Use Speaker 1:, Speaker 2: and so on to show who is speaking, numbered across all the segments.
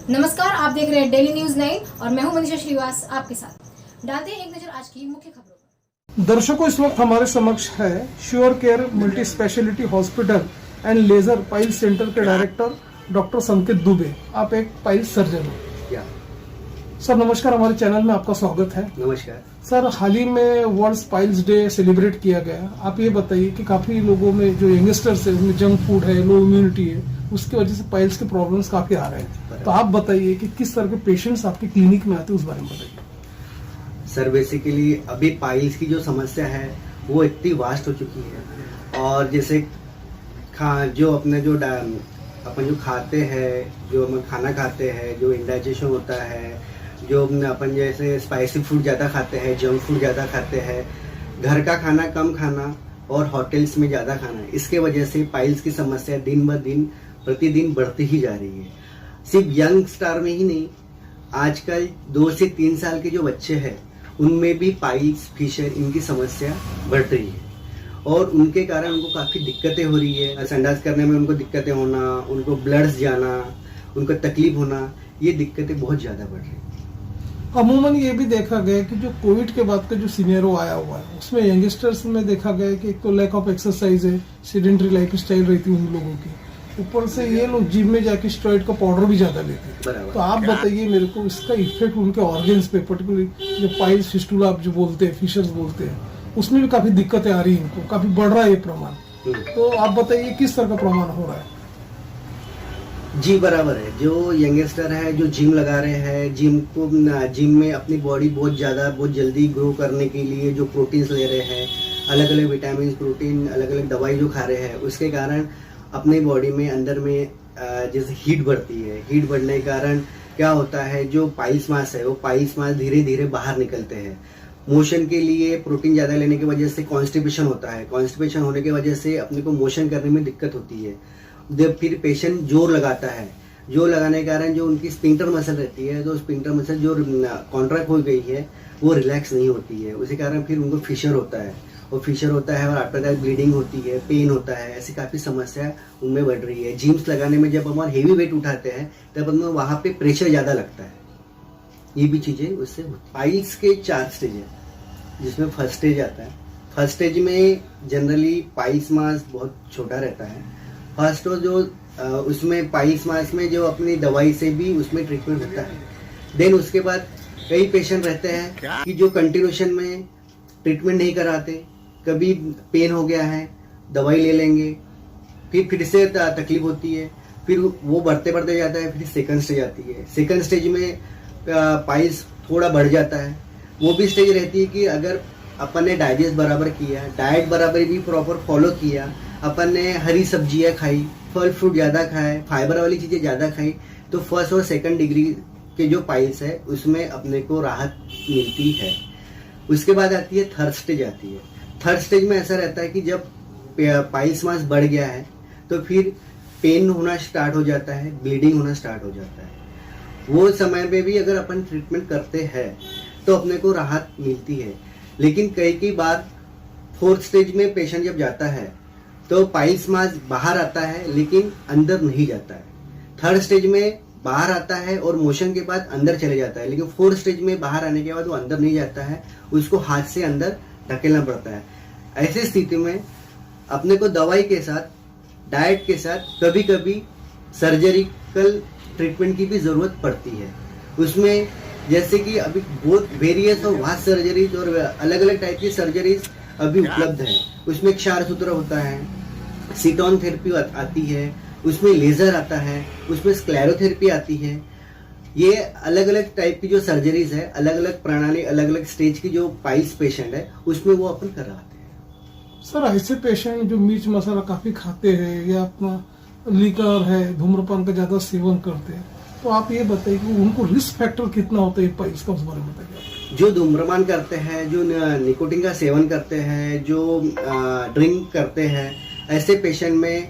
Speaker 1: नमस्कार, आप देख रहे हैं डेली न्यूज 9 और मैं हूं मनीषा श्रीवास आपके साथ। डालते हैं एक नजर आज की मुख्य खबरों पर।
Speaker 2: दर्शकों, इस वक्त हमारे समक्ष है sure care multi speciality hospital and laser pile centre के डायरेक्टर डॉक्टर संकेत दुबे। आप एक पाइल सर्जन हो। सर नमस्कार, हमारे चैनल में आपका स्वागत है।
Speaker 3: नमस्कार
Speaker 2: सर, हाल ही में वर्ल्ड पाइल्स डे सेलिब्रेट किया गया। आप ये बताइए कि काफी लोगों में जो यंगस्टर्स है उनमें जंक फूड है, लो इम्यूनिटी है, उसकी वजह से पाइल्स के प्रॉब्लम्स काफी आ रहे हैं। तो आप बताइए कि किस तरह के पेशेंट्स आपके क्लिनिक में आते हैं, उस बारे में बताइए।
Speaker 3: सर, बेसिकली अभी पाइल्स की जो समस्या है वो इतनी वास्ट हो चुकी है और जैसे अपन जो खाते हैं, जो हम खाना खाते हैं, जो इंडाइजेशन होता है, जो अपन जैसे स्पाइसी फूड ज़्यादा खाते हैं, जंक फूड ज़्यादा खाते हैं, घर का खाना कम खाना और होटल्स में ज़्यादा खाना, इसके वजह से पाइल्स की समस्या दिन ब दिन प्रतिदिन बढ़ती ही जा रही है। सिर्फ यंग स्टार में ही नहीं, आजकल 2 से 3 साल के जो बच्चे हैं उनमें भी पाइल्स, फिशर, इनकी समस्या बढ़ रही है और उनके कारण उनको काफ़ी दिक्कतें हो रही है। संडास करने में उनको दिक्कतें होना, उनको ब्लड्स जाना, उनको तकलीफ होना, ये दिक्कतें बहुत ज़्यादा बढ़ रही है।
Speaker 2: अमूमन ये भी देखा गया कि जो कोविड के बाद का जो सिनेरियो आया हुआ है उसमें यंगस्टर्स में देखा गया कि एक तो लैक ऑफ एक्सरसाइज है, सेडेंटरी लाइफ स्टाइल रहती है उन लोगों की, ऊपर से ये लोग जिम में जाके स्टेरॉइड का पाउडर भी ज्यादा लेते हैं। तो आप बताइए मेरे को इसका इफेक्ट उनके ऑर्गन्स पे, पर्टिकुलरली जो पाइल्स, फिस्टुला आप जो बोलते हैं, फिशर्स बोलते हैं, उसमें भी काफी दिक्कतें आ रही है इनको, काफी बढ़ रहा है ये प्रमाण। तो आप बताइए किस तरह का प्रमाण हो रहा है।
Speaker 3: जी बराबर है, जो यंगस्टर है जो जिम लगा रहे हैं, जिम में अपनी बॉडी बहुत जल्दी ग्रो करने के लिए जो प्रोटीन्स ले रहे हैं, अलग अलग विटामिन, प्रोटीन, अलग अलग दवाई जो खा रहे हैं, उसके कारण अपनी बॉडी में अंदर में जैसे हीट बढ़ती है। हीट बढ़ने के कारण क्या होता है, जो पाइल्स मास है वो पाइल्स मास धीरे धीरे बाहर निकलते हैं। मोशन के लिए प्रोटीन ज़्यादा लेने की वजह से कॉन्स्टिपेशन होता है। कॉन्स्टिपेशन होने की वजह से अपने को मोशन करने में दिक्कत होती है। जब फिर पेशेंट जोर लगाता है, जोर लगाने के कारण जो उनकी स्पिंटर मसल रहती है, तो स्पिंटर मसल जो कॉन्ट्रैक्ट हो गई है वो रिलैक्स नहीं होती है। उसी कारण फिर उनको फिशर होता है और फिशर होता है और आफ्टर दैट ब्लीडिंग होती है, पेन होता है। ऐसी काफ़ी समस्या उनमें बढ़ रही है। जिम्स लगाने में जब हम हेवी वेट उठाते हैं तब हमें वहाँ पे प्रेशर ज़्यादा लगता है। ये भी चीज़ें उससे होती। पाइल्स के 4 स्टेज है, जिसमें फर्स्ट स्टेज आता है। फर्स्ट स्टेज में जनरली पाइल्स मास बहुत छोटा रहता है। फर्स्ट जो उसमें पाइल्स मास में जो अपनी दवाई से भी उसमें ट्रीटमेंट होता है। देन उसके बाद कई पेशेंट रहते हैं कि जो कंटिन्यूशन में ट्रीटमेंट नहीं कराते, कभी पेन हो गया है, दवाई ले लेंगे, फिर से तकलीफ होती है, फिर वो बढ़ते बढ़ते जाता है, फिर सेकंड स्टेज आती है। सेकंड स्टेज में पाइल्स थोड़ा बढ़ जाता है। वो भी स्टेज रहती है कि अगर अपन ने डाइजेस्ट बराबर किया, डाइट बराबर भी प्रॉपर फॉलो किया, अपन ने हरी सब्जियां खाई, फल फ्रूट ज़्यादा खाए, फाइबर वाली चीज़ें ज़्यादा खाई, तो फर्स्ट और सेकंड डिग्री के जो पाइल्स है उसमें अपने को राहत मिलती है। उसके बाद आती है थर्ड स्टेज आती है। थर्ड स्टेज में ऐसा रहता है कि जब पाइल्स मास बढ़ गया है तो फिर पेन होना स्टार्ट हो जाता है, ब्लीडिंग होना स्टार्ट हो जाता है। वो समय में भी अगर अपन ट्रीटमेंट करते हैं तो अपने को राहत मिलती है। लेकिन कई बार फोर्थ स्टेज में पेशेंट जब जाता है तो पाइल्स मास बाहर आता है लेकिन अंदर नहीं जाता है। थर्ड स्टेज में बाहर आता है और मोशन के बाद अंदर चले जाता है, लेकिन फोर्थ स्टेज में बाहर आने के बाद वो अंदर नहीं जाता है, उसको हाथ से अंदर धकेलना पड़ता है। ऐसी स्थिति में अपने को दवाई के साथ, डाइट के साथ, कभी कभी सर्जरिकल ट्रीटमेंट की भी ज़रूरत पड़ती है। उसमें जैसे कि अभी बहुत वेरियस और वास्ट सर्जरीज और अलग अलग टाइप की सर्जरीज अभी उपलब्ध है। उसमें क्षारसूत्र होता है, सीटोन थेरेपी आती है, उसमें लेजर आता है, उसमें स्क्लेरोथेरेपी आती है। ये अलग अलग टाइप की जो सर्जरीज है, अलग अलग प्रणाली, अलग अलग स्टेज की जो पाइल्स पेशेंट है उसमें वो अपन करवाते हैं।
Speaker 2: सर, ऐसे पेशेंट जो मिर्च मसाला काफी खाते हैं या अपना लीकर है, धूम्रपान का ज्यादा सेवन करते हैं, तो आप ये बताइए कि उनको रिस्क फैक्टर कितना होता है पाइल्स का, उस बारे में बताइए।
Speaker 3: जो धूम्रपान करते हैं, जो निकोटीन का सेवन करते हैं, जो ड्रिंक करते हैं, ऐसे पेशेंट में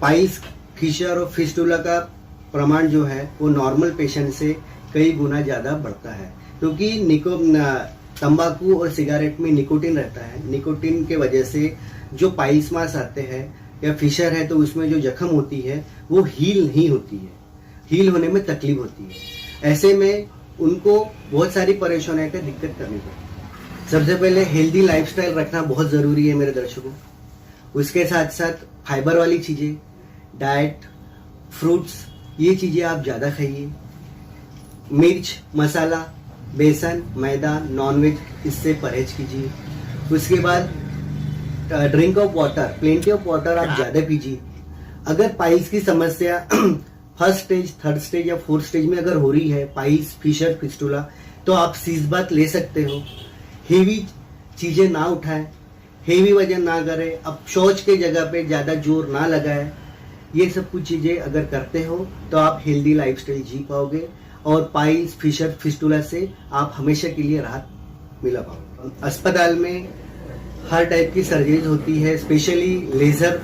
Speaker 3: पाइल्स, फिशर और फिस्टुला का प्रमाण जो है वो नॉर्मल पेशेंट से कई गुना ज़्यादा बढ़ता है, क्योंकि तंबाकू और सिगरेट में निकोटीन रहता है। निकोटीन के वजह से जो पाइल्स मास आते हैं या फिशर है तो उसमें जो जख्म होती है वो हील नहीं होती है। हील होने में तकलीफ होती है। ऐसे में उनको बहुत सारी परेशानियों का दिक्कत करनी पड़ती है। सबसे पहले हेल्दी लाइफस्टाइल रखना बहुत ज़रूरी है मेरे दर्शकों। उसके साथ साथ फाइबर वाली चीज़ें, डाइट, फ्रूट्स, ये चीज़ें आप ज़्यादा खाइए। मिर्च, मसाला, बेसन, मैदा, नॉनवेज, इससे परहेज कीजिए। उसके बाद drink of water, plenty of water आप ज़्यादा पीजिए। अगर पाइल्स की समस्या फर्स्ट स्टेज, थर्ड स्टेज या फोर्थ स्टेज में अगर हो रही है, पाइल्स, फिशर, फिस्टुला, तो आप सीज बात ले सकते हो। हेवी चीज़ें ना उठाएं, हेवी वजन ना करें, अब शौच के जगह पे ज़्यादा जोर ना लगाएं। ये सब कुछ चीज़ें अगर करते हो तो आप हेल्दी लाइफस्टाइल जी पाओगे और पाइल्स, फिशर, फिस्टुला से आप हमेशा के लिए राहत मिला पाओगे। अस्पताल में हर टाइप की सर्जरीज होती है, स्पेशली लेजर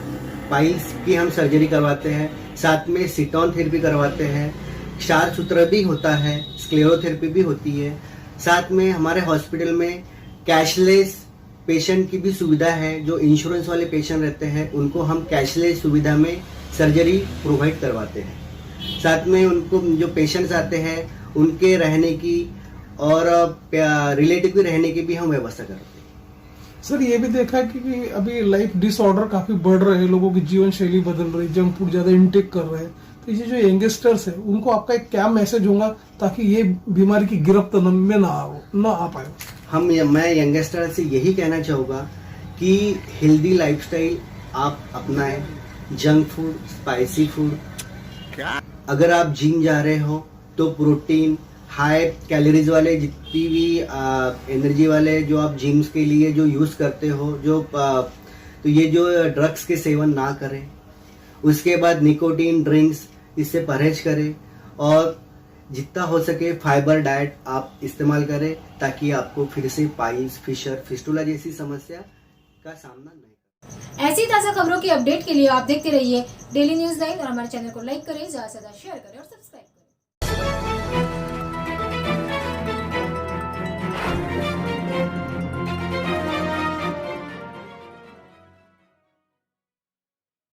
Speaker 3: पाइल्स की हम सर्जरी करवाते हैं, साथ में सिटॉन थेरेपी करवाते हैं, क्षार सूत्र भी होता है, स्क्लेरोथेरेपी भी होती है। साथ में हमारे हॉस्पिटल में कैशलेस पेशेंट की भी सुविधा है। जो इंश्योरेंस वाले पेशेंट रहते हैं उनको हम कैशलेस सुविधा में सर्जरी प्रोवाइड करवाते हैं। साथ में उनको जो पेशेंट्स आते हैं उनके रहने की और रिलेटिव के रहने की भी हम व्यवस्था करते हैं।
Speaker 2: सर ये भी देखा है कि अभी लाइफ डिसऑर्डर काफी बढ़ रहे हैं, लोगों की जीवन शैली बदल रही, जंक फूड ज्यादा इंटेक कर रहे हैं, तो ये जो यंगस्टर्स है उनको आपका एक क्या मैसेज होगा ताकि ये बीमारी की गिरफ्त में ना आ पाए?
Speaker 3: मैं यंगस्टर से यही कहना चाहूँगा कि हेल्दी लाइफस्टाइल आप अपनाएं। जंक फूड, स्पाइसी फूड, अगर आप जिम जा रहे हो तो प्रोटीन, हाई कैलोरीज वाले जितनी भी एनर्जी वाले जो आप जिम्स के लिए जो यूज़ करते हो, तो ये जो ड्रग्स के सेवन ना करें। उसके बाद निकोटीन ड्रिंक्स, इससे परहेज करें और जितना हो सके फाइबर डाइट आप इस्तेमाल करें ताकि आपको फिर से पाइल्स, फिशर, फिस्टुला जैसी समस्या का सामना नहीं।
Speaker 1: ऐसी ताज़ा खबरों की अपडेट के लिए आप देखते रहिए डेली न्यूज़ 9 और हमारे चैनल को लाइक करें, ज़्यादा से ज़्यादा शेयर करें और